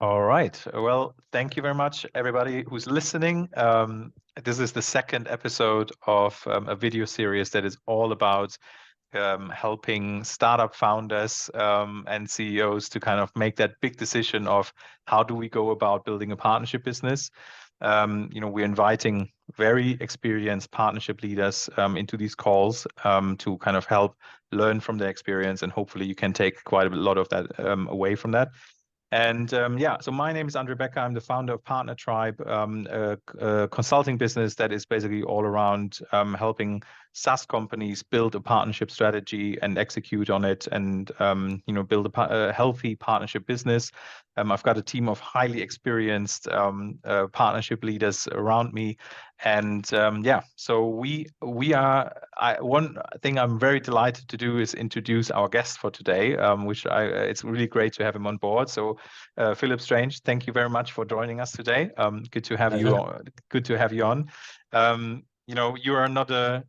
All right. Well, thank you very much, everybody who's listening. This is the second episode of a video series that is all about helping startup founders and CEOs to kind of make that big decision of how do we go about building a partnership business. We're inviting very experienced partnership leaders into these calls to kind of help learn from their experience, and hopefully you can take quite a lot of that away from that. And so my name is Andre Becker. I'm the founder of Partner Tribe, a consulting business that is basically all around helping SaaS companies build a partnership strategy and execute on it, and build a healthy partnership business. I've got a team of highly experienced partnership leaders around me, and so we are. One thing I'm very delighted to do is introduce our guest for today, it's really great to have him on board. So, Phillip Strange, thank you very much for joining us today. Good to have you. Good to have you on. You are not an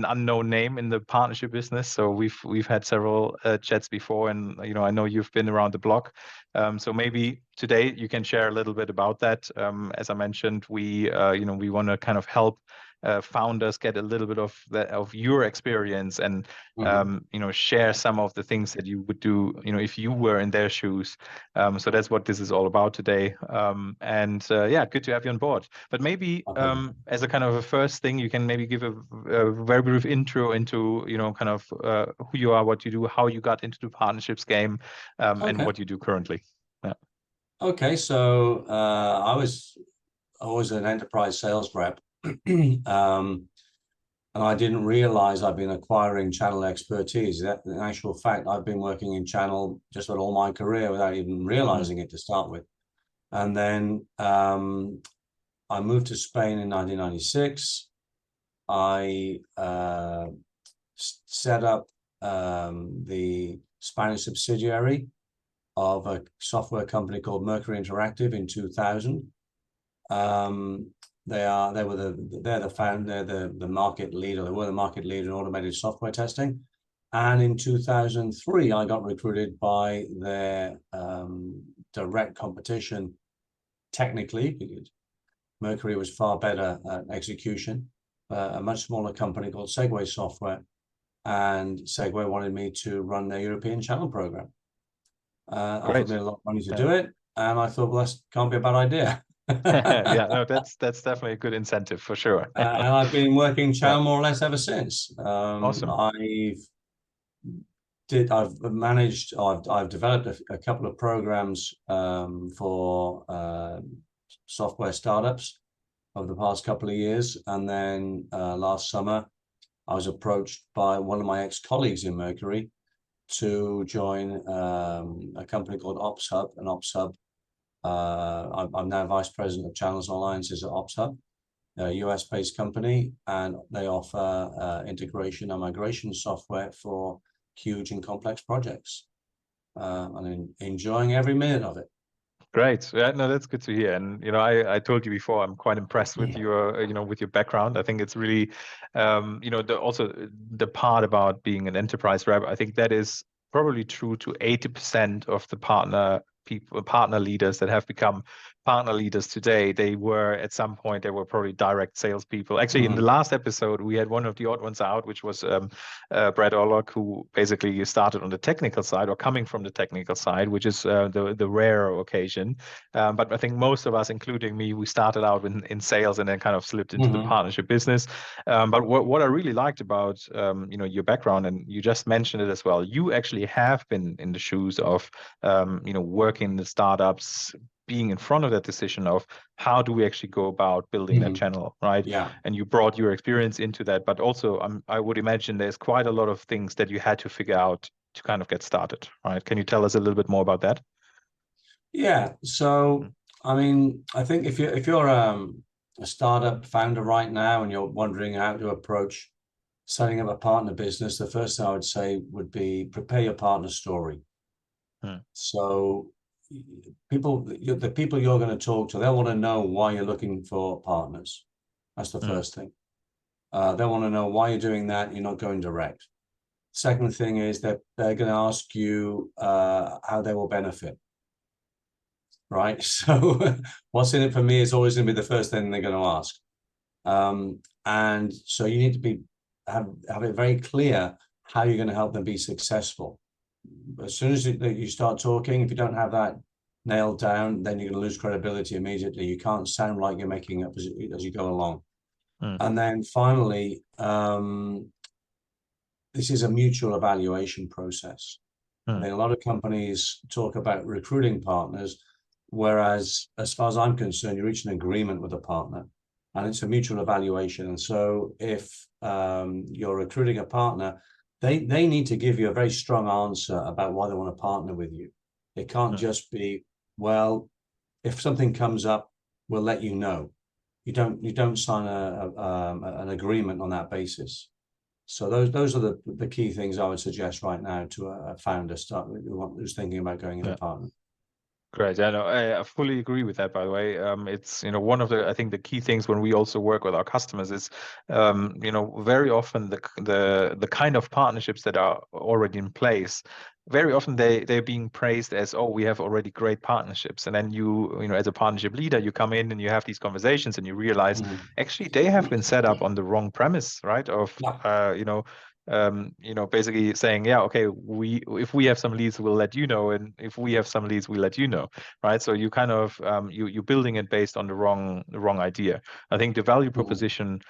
unknown name in the partnership business. So we've had several chats before, and I know you've been around the block. So maybe today you can share a little bit about that. As I mentioned, we want to kind of help founders get a little bit of your experience, and share some of the things that you would do if you were in their shoes. So that's what this is all about today. Good to have you on board. But maybe as a kind of a first thing, you can maybe give a very brief intro into kind of who you are, what you do, how you got into the partnerships game, and what you do currently. Yeah. Okay, so I was always an enterprise sales rep. And I didn't realize I've been acquiring channel expertise. In actual fact, I've been working in channel just about all my career without even realizing it to start with. And then I moved to Spain in 1996. I set up the Spanish subsidiary of a software company called Mercury Interactive in 2000. They're the market leader. They were the market leader in automated software testing. And in 2003, I got recruited by their direct competition technically, because Mercury was far better at execution. A much smaller company called Segway Software. And Segway wanted me to run their European channel program. Offered me a lot of money to do it. And I thought, well, that can't be a bad idea. Yeah, no, that's definitely a good incentive for sure. And I've been working channel more or less ever since. Awesome. I've developed a couple of programs for software startups over the past couple of years, and then last summer I was approached by one of my ex-colleagues in Mercury to join a company called OpsHub. And OpsHub, I'm now vice president of channels and alliances at OpsHub, a US-based company, and they offer integration and migration software for huge and complex projects. And enjoying every minute of it. Great. Yeah, no, that's good to hear. And I told you before, I'm quite impressed with your with your background. I think it's really also the part about being an enterprise rep. I think that is probably true to 80% of the partner leaders that have become partner leaders today. They were at some point, they were probably direct salespeople. Actually, in the last episode, we had one of the odd ones out, which was Brad Orlock, who basically started on the technical side, or coming from the technical side, which is the rare occasion. But I think most of us, including me, we started out in sales and then kind of slipped into the partnership business. But what I really liked about your background, and you just mentioned it as well, you actually have been in the shoes of working in the startups, being in front of that decision of how do we actually go about building that channel, right? Yeah. And you brought your experience into that, but also I would imagine there's quite a lot of things that you had to figure out to kind of get started, right? Can you tell us a little bit more about that? Yeah. So, I mean, I think if you're a startup founder right now and you're wondering how to approach setting up a partner business, the first thing I would say would be prepare your partner story. So the people you're going to talk to, they'll want to know why you're looking for partners. That's the first thing. They want to know why you're doing that. You're not going direct. Second thing is that they're going to ask you how they will benefit. right? So what's in it for me is always going to be the first thing they're going to ask. And so you need to have it very clear how you're going to help them be successful. As soon as you start talking, if you don't have that nailed down, then you're going to lose credibility immediately. You can't sound like you're making up as you go along. And then finally, this is a mutual evaluation process. I think a lot of companies talk about recruiting partners, whereas as far as I'm concerned, you reach an agreement with a partner and it's a mutual evaluation. And so if you're recruiting a partner, they need to give you a very strong answer about why they want to partner with you. It can't just be, well, if something comes up, we'll let you know. You don't sign an agreement on that basis. So those are the key things I would suggest right now to a founder who's thinking about going into a partner. Great. Yeah, no, I fully agree with that, by the way. It's, one of the, I think the key things when we also work with our customers is, very often the kind of partnerships that are already in place, very often they're being praised as, oh, we have already great partnerships. And then as a partnership leader, you come in and you have these conversations and you realize actually they have been set up on the wrong premise, right? Of, basically saying, yeah, okay, if we have some leads, we'll let you know, and if we have some leads, we'll let you know, right? So you kind of you're building it based on the wrong idea. I think the value proposition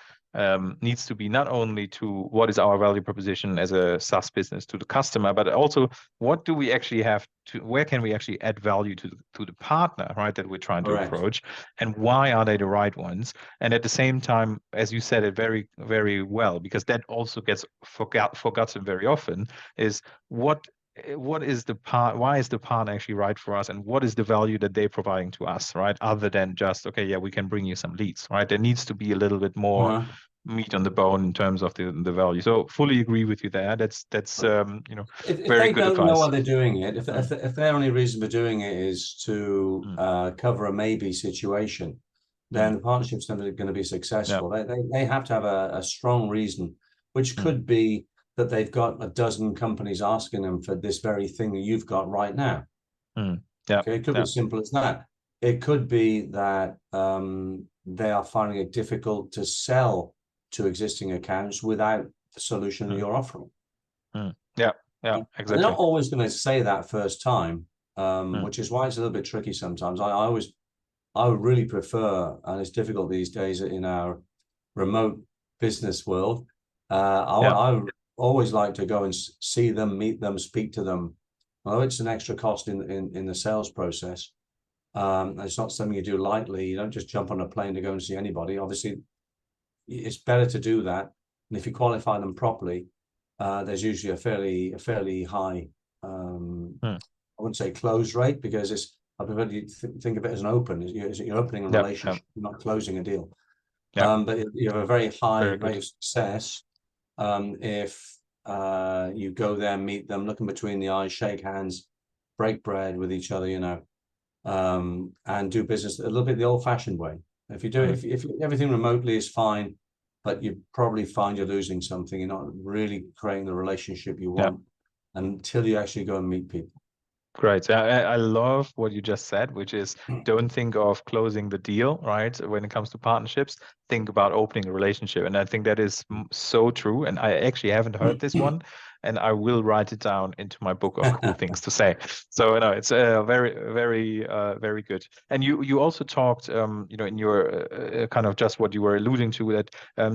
needs to be not only to what is our value proposition as a SaaS business to the customer, but also what do we actually have to, where can we actually add value to the partner, right, that we're trying to approach, and why are they the right ones? And at the same time, as you said it very, very well, because that also gets forgotten very often, is what is the part, why is the partner actually right for us, and what is the value that they're providing to us, right? Other than just, okay, yeah, we can bring you some leads, right? There needs to be a little bit more meat on the bone in terms of the value. So fully agree with you there. That's if very they good don't advice. know why they're doing it, if their only reason for doing it is to cover a maybe situation, then the partnership's never going to be successful. They have to have a strong reason, which could be that they've got a dozen companies asking them for this very thing that you've got right now. Okay, it could be as simple as that. It could be that they are finding it difficult to sell to existing accounts without the solution that you're offering. Yeah, exactly. They're not always going to say that first time, which is why it's a little bit tricky sometimes. I would really prefer, and it's difficult these days in our remote business world, I would always like to go and see them, meet them, speak to them. Although it's an extra cost in the sales process, it's not something you do lightly. You don't just jump on a plane to go and see anybody. Obviously, it's better to do that. And if you qualify them properly, there's usually a fairly high, I wouldn't say close rate, because I prefer to think of it as an open. You're opening a relationship, you're not closing a deal. But you have a very high rate of success if you go there, meet them, look them between the eyes, shake hands, break bread with each other, and do business a little bit the old-fashioned way. If you do if everything remotely is fine, but you probably find you're losing something. You're not really creating the relationship you want until you actually go and meet people. Great. I love what you just said, which is don't think of closing the deal, right? When it comes to partnerships, think about opening a relationship. And I think that is so true. And I actually haven't heard this one, and I will write it down into my book of cool things to say. So it's very, very, very good. And you also talked, in your kind of just what you were alluding to, that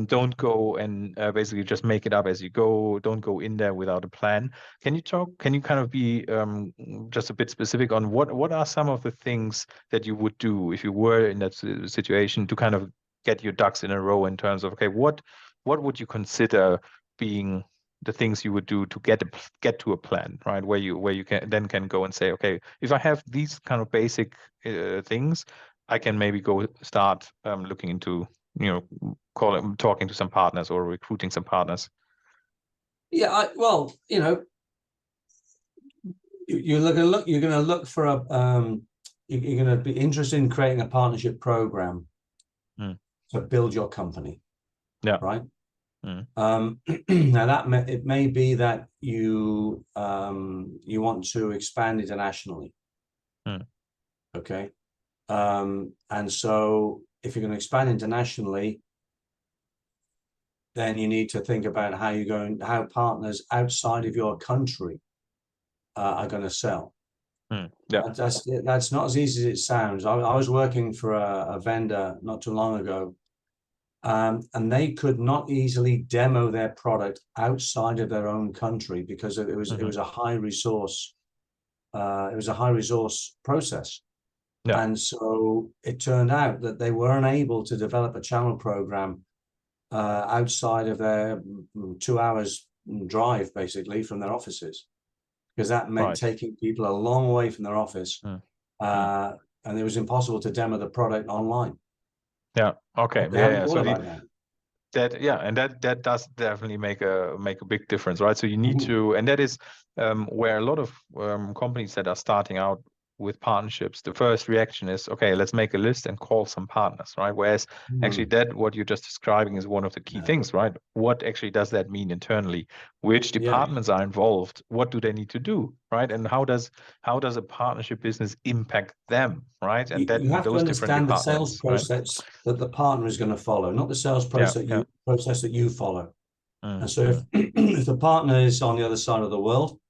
don't go and basically just make it up as you go. Don't go in there without a plan. Can you kind of be just a bit specific on what are some of the things that you would do if you were in that situation to kind of get your ducks in a row in terms of, okay, what would you consider being the things you would do to get to a plan, right? Where you can go and say, okay, if I have these kind of basic things, I can maybe go start looking into, talking to some partners or recruiting some partners. Yeah, you're going to look for you're going to be interested in creating a partnership program to build your company. Right. Now it may be that you want to expand internationally. Okay. And so if you're going to expand internationally, then you need to think about how partners outside of your country are going to sell. Yeah. That's not as easy as it sounds. I was working for a vendor not too long ago, and they could not easily demo their product outside of their own country because it was a high resource process. Yeah. And so it turned out that they weren't able to develop a channel program outside of their 2 hours drive, basically, from their offices, because that meant Right. taking people a long way from their office, and it was impossible to demo the product online. Yeah. Okay. They haven't Yeah. thought So about that. and that does definitely make a big difference, right? So you need Mhm. to, and that is where a lot of companies that are starting out with partnerships, the first reaction is, okay, let's make a list and call some partners, right? Whereas actually that what you're just describing is one of the key Yeah. things, right? What actually does that mean internally? Which Yeah. departments are involved? What do they need to do, right? And how does a partnership business impact them, right? And You then have to those different understand the sales departments, right? process that the partner is going to follow, not the sales Yeah. process that you follow. And so if Mm. if the partner is on the other side of the world,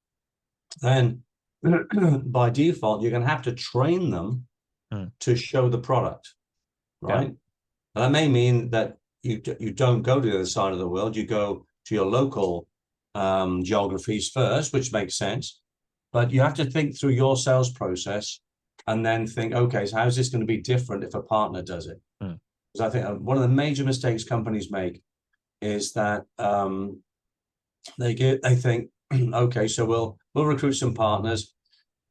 then by default, you're going to have to train them to show the product, Yeah. right? And that may mean that you don't go to the other side of the world. You go to your local geographies first, which makes sense. But you have to think through your sales process and then think, okay, so how's this going to be different if a partner does it? Because I think one of the major mistakes companies make is that they think, okay, so we'll recruit some partners.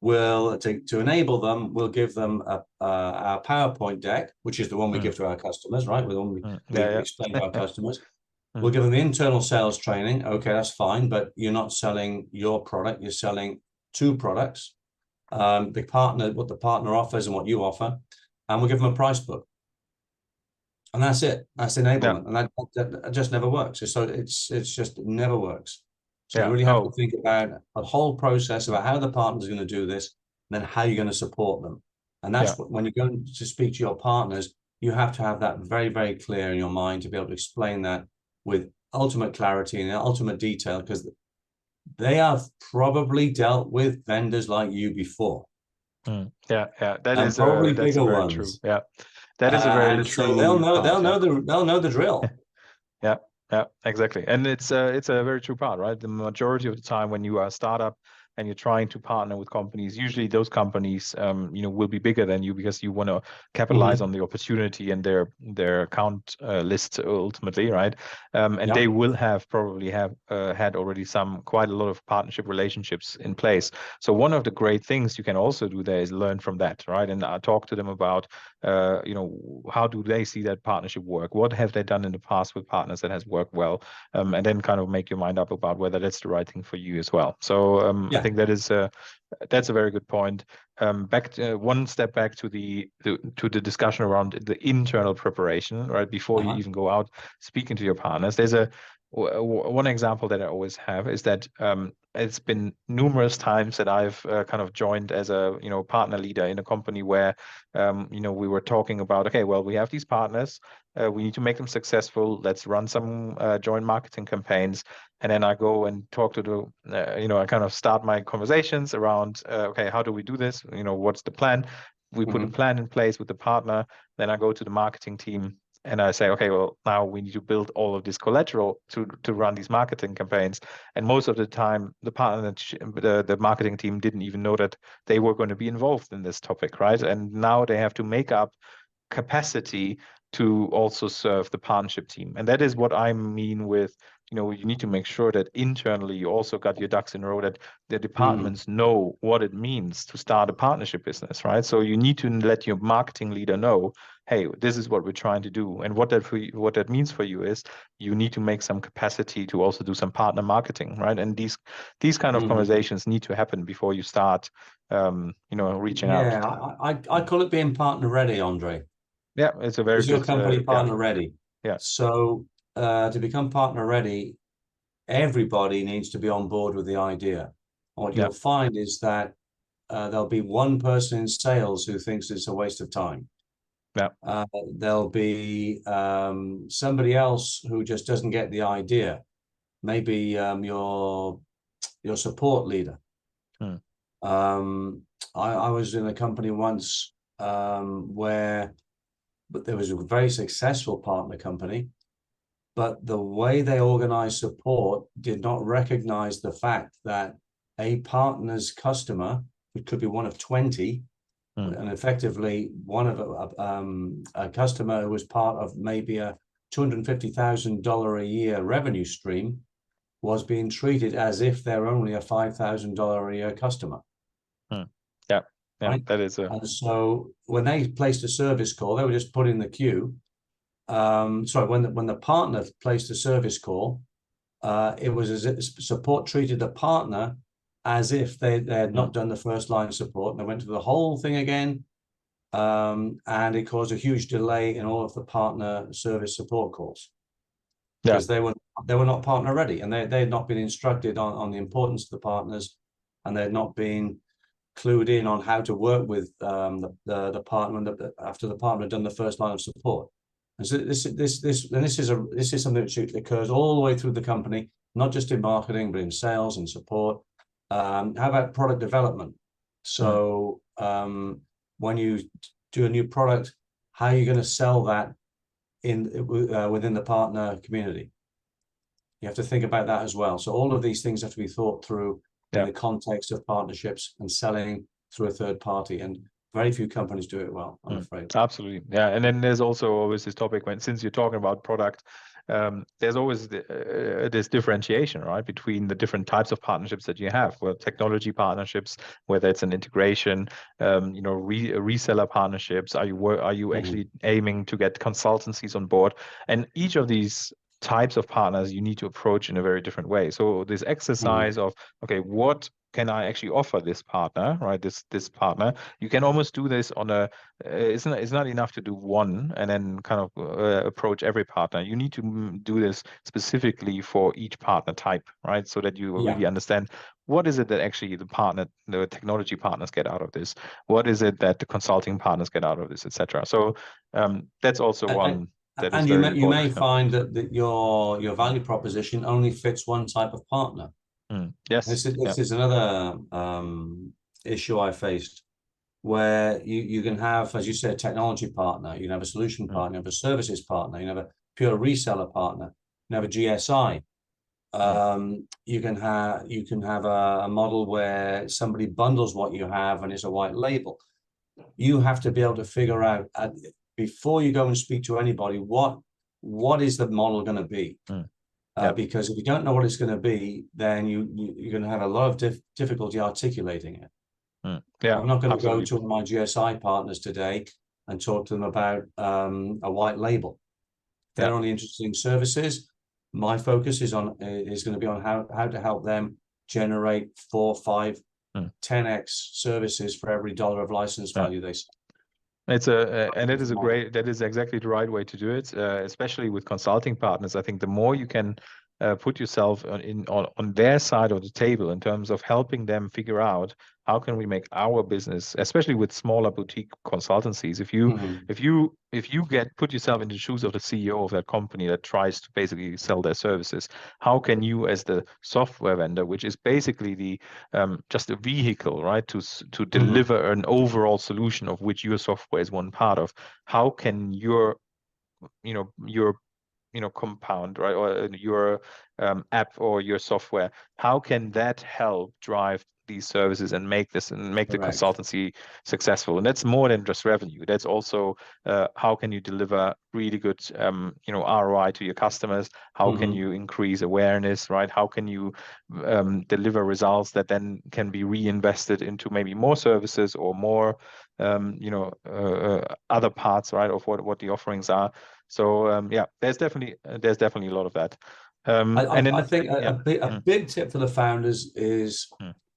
We'll to enable them, we'll give them our PowerPoint deck, which is the one we give to our customers, right? With one we explain to our customers. We'll give them the internal sales training. Okay, that's fine, but you're not selling your product, you're selling two products. The partner, what the partner offers and what you offer, and we'll give them a price book. And that's it. That's enablement. And that just never works. So it's just it never works. So you really have to think about a whole process about how the partner's going to do this, and then how you're going to support them. And that's when you're going to speak to your partners, you have to have that very, very clear in your mind to be able to explain that with ultimate clarity and ultimate detail, because they have probably dealt with vendors like you before. Yeah, that and is probably that's a bigger very true. ones. Yeah, that is a very And so true part. they'll know the drill. Yeah, exactly. And it's a very true part, right? The majority of the time when you are a startup and you're trying to partner with companies, usually those companies, will be bigger than you because you want to capitalize on the opportunity and their account list ultimately, right? And they will probably have had already quite a lot of partnership relationships in place. So one of the great things you can also do there is learn from that, right? And talk to them about, how do they see that partnership work? What have they done in the past with partners that has worked well? And then kind of make your mind up about whether that's the right thing for you as well. So I think that's a very good point. One step back to the discussion around the internal preparation, right? Before you even go out speaking to your partners, there's one example that I always have is that it's been numerous times that I've kind of joined as a partner leader in a company where we were talking about, okay, well, we have these partners, we need to make them successful. Let's run some joint marketing campaigns. And then I go and talk to I kind of start my conversations around, okay, how do we do this? What's the plan? We put a plan in place with the partner. Then I go to the marketing team and I say, okay, well, now we need to build all of this collateral to run these marketing campaigns. And most of the time, the marketing team didn't even know that they were going to be involved in this topic, right? And now they have to make up capacity to also serve the partnership team. And that is what I mean with, you need to make sure that internally you also got your ducks in a row, that the departments know what it means to start a partnership business, right? So you need to let your marketing leader know, hey, this is what we're trying to do. And what that means for you is you need to make some capacity to also do some partner marketing, right? And these kind of conversations need to happen before you start reaching out. Yeah, I call it being partner ready, Andre. Yeah, it's a very Is your good company partner ready? Yeah. So to become partner ready, everybody needs to be on board with the idea. What you'll find is that there'll be one person in sales who thinks it's a waste of time. Yeah. There'll be somebody else who just doesn't get the idea. Maybe your support leader. I was in a company once where there was a very successful partner company, but the way they organized support did not recognize the fact that a partner's customer, which could be one of 20, and effectively one of a customer who was part of maybe a $250,000 a year revenue stream, was being treated as if they're only a $5,000 a year customer. Yeah, right? That is a. And so when they placed a service call, they were just put in the queue. Sorry, when the partner placed a service call, it was as if support treated the partner as if they had not done the first line support, and they went through the whole thing again. And it caused a huge delay in all of the partner service support calls, because they were not partner ready, and they had not been instructed on the importance of the partners, and they had not been clued in on how to work with the partner after the partner had done the first line of support. And so this is something which occurs all the way through the company, not just in marketing, but in sales and support. How about product development? So when you do a new product, how are you going to sell that within the partner community? You have to think about that as well. So all of these things have to be thought through in the context of partnerships and selling through a third party. And very few companies do it well, I'm afraid. Absolutely. Yeah. And then there's also always this topic since you're talking about product, there's always this differentiation, right, between the different types of partnerships that you have. Well, technology partnerships, whether it's an integration, reseller partnerships. Are you actually aiming to get consultancies on board? And each of these types of partners you need to approach in a very different way. So this exercise of, okay, what can I actually offer this partner, right? This partner, you can almost do this on a. It's not enough to do one and then kind of approach every partner. You need to do this specifically for each partner type, right? So that you really understand what is it that actually the technology partners get out of this. What is it that the consulting partners get out of this, etc. So that's also one. And you may find that your value proposition only fits one type of partner. Yes. This is another issue I faced, where you can have, as you said, a technology partner, you can have a solution partner, you have a services partner, you have a pure reseller partner, you have a GSI. You can have a model where somebody bundles what you have and it's a white label. You have to be able to figure out before you go and speak to anybody, what is the model going to be? Because if you don't know what it's going to be, then you're going to have a lot of difficulty articulating it. I'm not going to go to my GSI partners today and talk to them about a white label. They're only interested in services. My focus is going to be on how to help them generate 4, 5, 10x services for every dollar of license value they sell. That is exactly the right way to do it, especially with consulting partners. I think the more you can put yourself on their side of the table in terms of helping them figure out how can we make our business, especially with smaller boutique consultancies. If you put yourself in the shoes of the CEO of that company that tries to basically sell their services, how can you, as the software vendor, which is basically the just a vehicle, right, to deliver an overall solution of which your software is one part of, how can your compound, right, or your app or your software, how can that help drive these services and make the consultancy successful? And that's more than just revenue. That's also how can you deliver really good ROI to your customers? How can you increase awareness, right? How can you deliver results that then can be reinvested into maybe more services or more other parts, right, of what the offerings are. So there's definitely a lot of that. I think a big tip for the founders is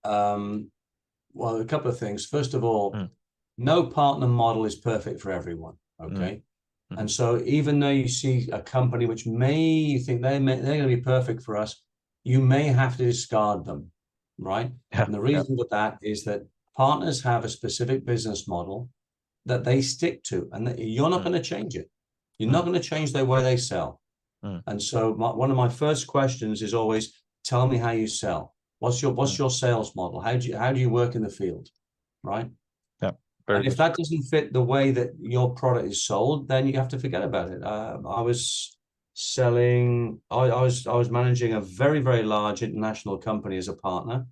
a couple of things. First of all, no partner model is perfect for everyone. Okay. And so even though you see a company which you think they're going to be perfect for us, you may have to discard them, right? And the reason for that is that partners have a specific business model that they stick to, and that you're not going to change it. You're not going to change the way they sell. And so one of my first questions is always, tell me how you sell. What's your sales model? How do you work in the field, right? Yeah, very and good. If that doesn't fit the way that your product is sold, then you have to forget about it. I was managing a very, very large international company as a partner.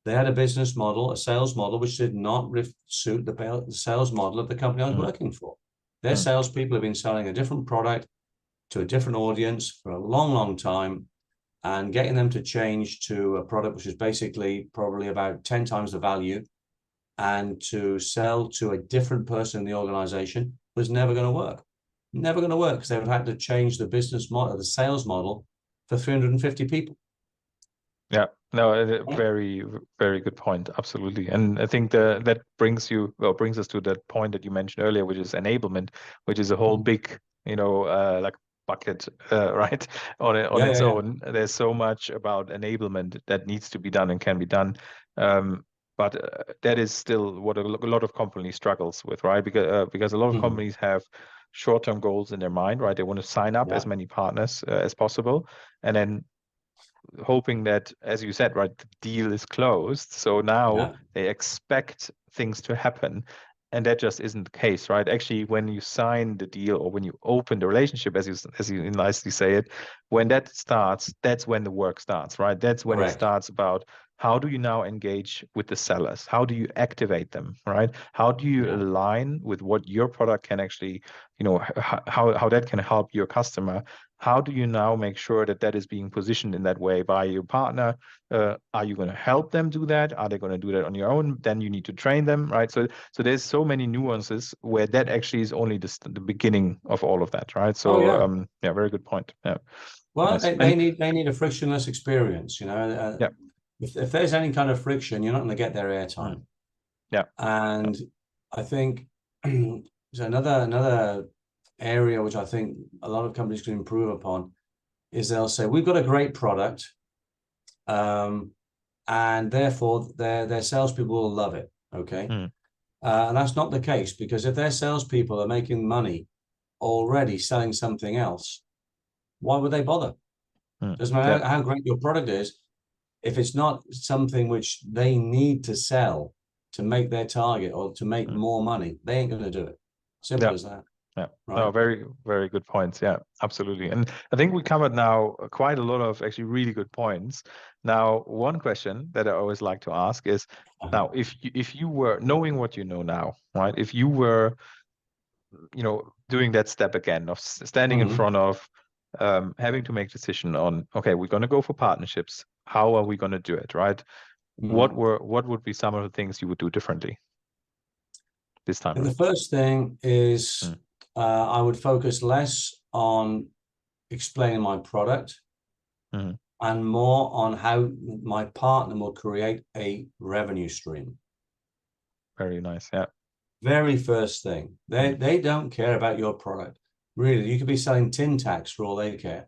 They had a business model, a sales model, which did not suit the sales model of the company I was working for. Their salespeople have been selling a different product to a different audience for a long, long time, and getting them to change to a product which is basically probably about 10 times the value and to sell to a different person in the organization was never going to work. Never going to work, because they would have to change the business model, the sales model, for 350 people. Yeah, no, very, very good point. Absolutely. And I think that brings us to that point that you mentioned earlier, which is enablement, which is a whole big, like bucket, right? On its own. There's so much about enablement that needs to be done and can be done. But that is still what a lot of companies struggles with, right? Because a lot of companies have short-term goals in their mind, right? They want to sign up as many partners as possible, and then hoping that, as you said, right, the deal is closed. So now they expect things to happen. And that just isn't the case, right? Actually, when you sign the deal or when you open the relationship, as you nicely say it, when that starts, that's when the work starts, right? That's when it starts about how do you now engage with the sellers? How do you activate them, right? How do you align with what your product can actually, how that can help your customer? How do you now make sure that that is being positioned in that way by your partner? Are you going to help them do that? Are they going to do that on your own? Then you need to train them, right? So there's so many nuances where that actually is only the beginning of all of that, right? So yeah, very good point. Yeah. Well, Nice. they need a frictionless experience, Yeah. If there's any kind of friction, you're not going to get their airtime. Yeah. And I think there's another area which I think a lot of companies can improve upon is they'll say, we've got a great product, and therefore their salespeople will love it. Okay. And that's not the case, because if their salespeople are making money already selling something else, why would they bother? Doesn't matter how great your product is. If it's not something which they need to sell to make their target or to make more money, they ain't going to do it. Simple as that. Yeah, right. No, very, very good points. Yeah, absolutely. And I think we covered now quite a lot of actually really good points. Now, one question that I always like to ask is, now, if you were knowing what you know now, right? If you were, doing that step again of standing in front of having to make a decision on, okay, we're going to go for partnerships. How are we going to do it, right? What would be some of the things you would do differently this time And around? the first thing is I would focus less on explaining my product and more on how my partner will create a revenue stream. Very nice. Yeah. Very first thing. They don't care about your product. Really, you could be selling tin tacks for all they care.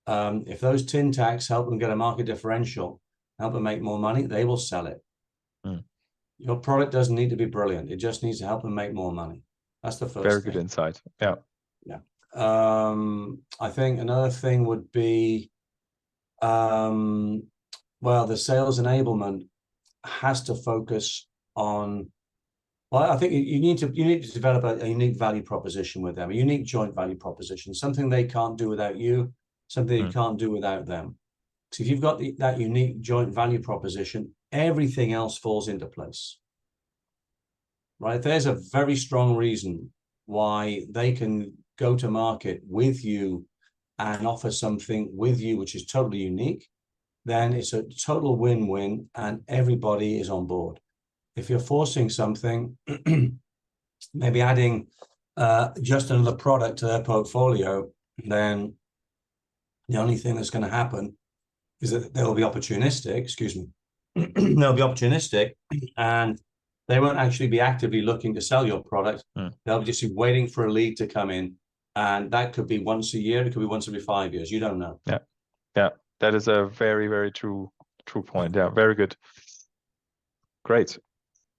If those tin tacks help them get a market differential, help them make more money, they will sell it. Your product doesn't need to be brilliant. It just needs to help them make more money. That's the first Very thing. good insight. Yeah. Yeah. I think another thing would be, well, the sales enablement has to focus on, well, I think you need to develop a unique value proposition with them, a unique joint value proposition, something they can't do without you, something you can't do without them. So if you've got that unique joint value proposition, everything else falls into place, right? There's a very strong reason why they can go to market with you and offer something with you which is totally unique, then it's a total win-win and everybody is on board. If you're forcing something, maybe adding just another product to their portfolio, then the only thing that's going to happen is that they'll be opportunistic, excuse me, they'll be opportunistic and they won't actually be actively looking to sell your product. They'll just be waiting for a lead to come in. And that could be once a year. It could be once every 5 years. You don't know. Yeah. Yeah. That is a very, very true point. Yeah. Very good. Great.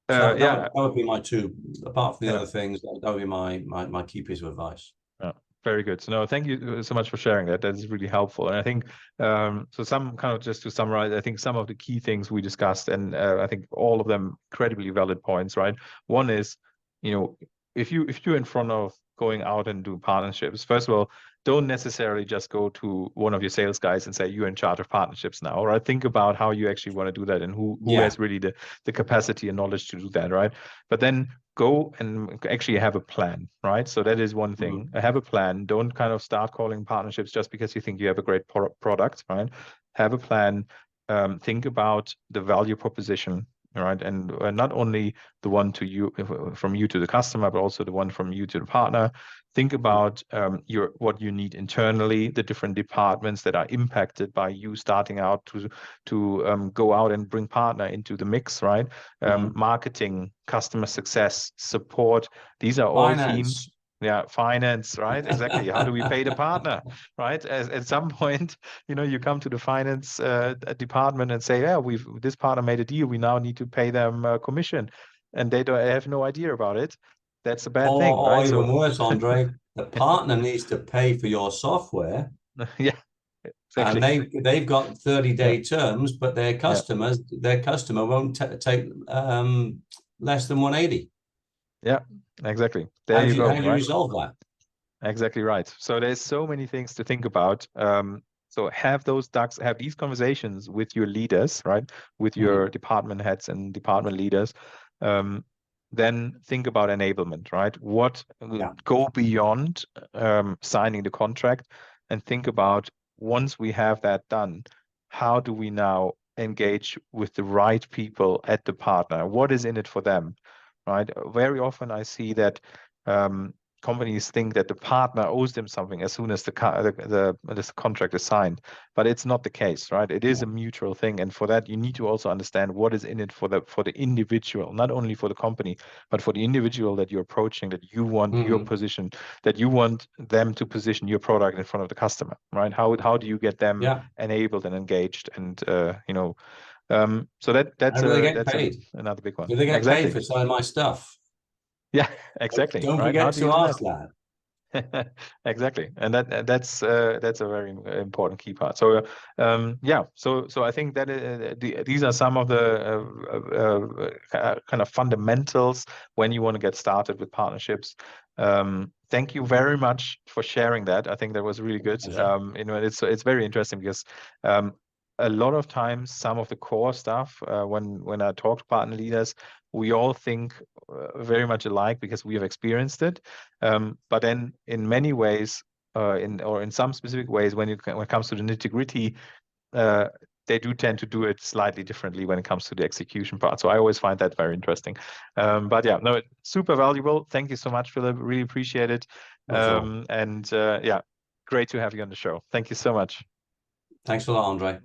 So Yeah, that would be my two, apart from the yeah. other things, that would be my key piece of advice. Yeah, very good. So no, thank you so much for sharing that. That is really helpful. And I think so. Some kind of just to summarize, I think some of the key things we discussed, and I think all of them incredibly valid points. Right. One is, if you're in front of going out and do partnerships, first of all, don't necessarily just go to one of your sales guys and say you're in charge of partnerships now. Right. Think about how you actually want to do that and who has really the capacity and knowledge to do that. Right. But then go and actually have a plan, right? So that is one thing. Have a plan. Don't kind of start calling partnerships just because you think you have a great product, right? Have a plan. Think about the value proposition, right? And not only the one to you from you to the customer, but also the one from you to the partner. Think about what you need internally, the different departments that are impacted by you starting out to go out and bring partner into the mix, right? Marketing, customer success, support. These are all themes. Yeah, finance, right? Exactly. How do we pay the partner, right? At some point, you come to the finance department and say, yeah, this partner made a deal. We now need to pay them commission, and they have no idea about it. That's a bad thing, Or right? even worse, Andre, the partner needs to pay for your software. Yeah, exactly. And they've got 30-day terms, but their customer won't take less than 180. Yeah, exactly. There you go. How do you resolve that? Exactly right. So there's so many things to think about. So have these conversations with your leaders, right? With your department heads and department leaders. Then think about enablement, right? Go beyond signing the contract and think about, once we have that done, how do we now engage with the right people at the partner? What is in it for them, right? Very often I see that companies think that the partner owes them something as soon as the contract is signed, but it's not the case, right? It is a mutual thing, and for that you need to also understand what is in it for the individual, not only for the company, but for the individual that you're approaching, that you want your position, that you want them to position your product in front of the customer, right? How do you get them enabled and engaged, and so that's another big one. Do they get paid for selling my stuff? Yeah, exactly. Don't right? forget to ask that. Exactly, and that's a very important key part. So so I think that these are some of the kind of fundamentals when you want to get started with partnerships. Thank you very much for sharing that. I think that was really good. It's very interesting because a lot of times some of the core stuff when I talk to partner leaders, we all think very much alike because we have experienced it. But then in many ways, in some specific ways, when it comes to the nitty-gritty, they do tend to do it slightly differently when it comes to the execution part. So I always find that very interesting. But yeah, no, super valuable. Thank you so much, Philip. Really appreciate it. And great to have you on the show. Thank you so much. Thanks a lot, Andre.